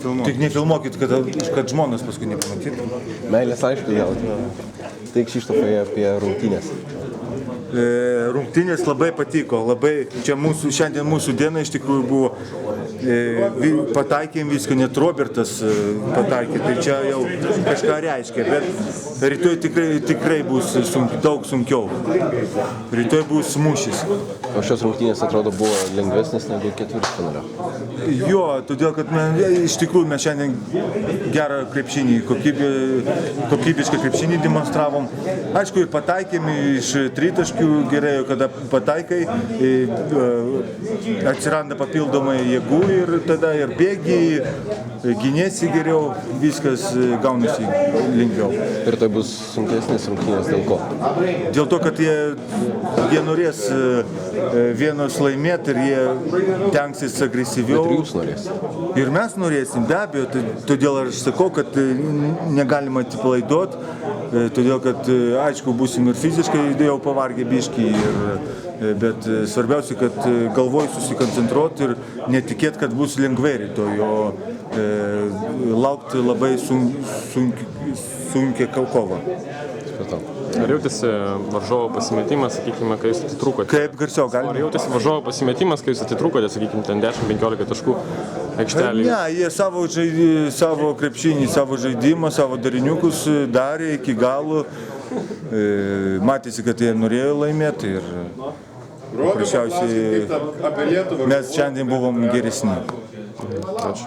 Tik nefilmuokit, kad žmonas paskui nepamatytų. Meilės aišku gal. Tai Kšištofai apie rungtynės. Rungtynės labai patiko, čia šiandien mūsų diena iš tikrųjų buvo, pataikėm viską, net Robertas pataikė, tai čia jau kažką reiškia, bet rytoj tikrai bus daug sunkiau, rytoj bus mūšis. O šios rungtynės atrodo buvo lengvesnės negu ketvirtfinalio. Jo, todėl kad iš tikrųjų mes šiandien gerą krepšinį, kokybišką krepšinį demonstravom. Aišku, ir pataikėm iš tritaškių gerai, kada pataikai, atsiranda papildomai jėgų ir tada ir bėgi, gynėsi geriau, viskas gaunasi lengviau. Ir tai bus sunkesnės rungtynės dėl ko? Dėl to, kad jie norės vienos laimėti ir jie tenksis agresyviau. Bet ir jūs norės. Ir mes norėsim, be abejo, todėl aš sakau, kad negalima atsipalaiduoti, todėl kad, aišku, būsim ir fiziškai jau pavargę biškį, bet svarbiausia, kad galvoj susikoncentruoti ir netikėti, kad bus lengvai rytoj, o laukti labai sunkią kovą. Ar jautėsi varžovo pasimetimas, sakykime, kai jūs atitrūkote? Kaip garsiau galima? Ar jautėsi varžovo pasimetimas, kai jūs atitrūkote, sakykime, ten 10-15 taškų aikštelį? Ne, jie savo krepšinį, savo žaidimą, savo dariniukus darė iki galo. Matėsi, kad jie norėjo laimėti ir paprasčiausiai mes šiandien buvom geresni. Ačiū.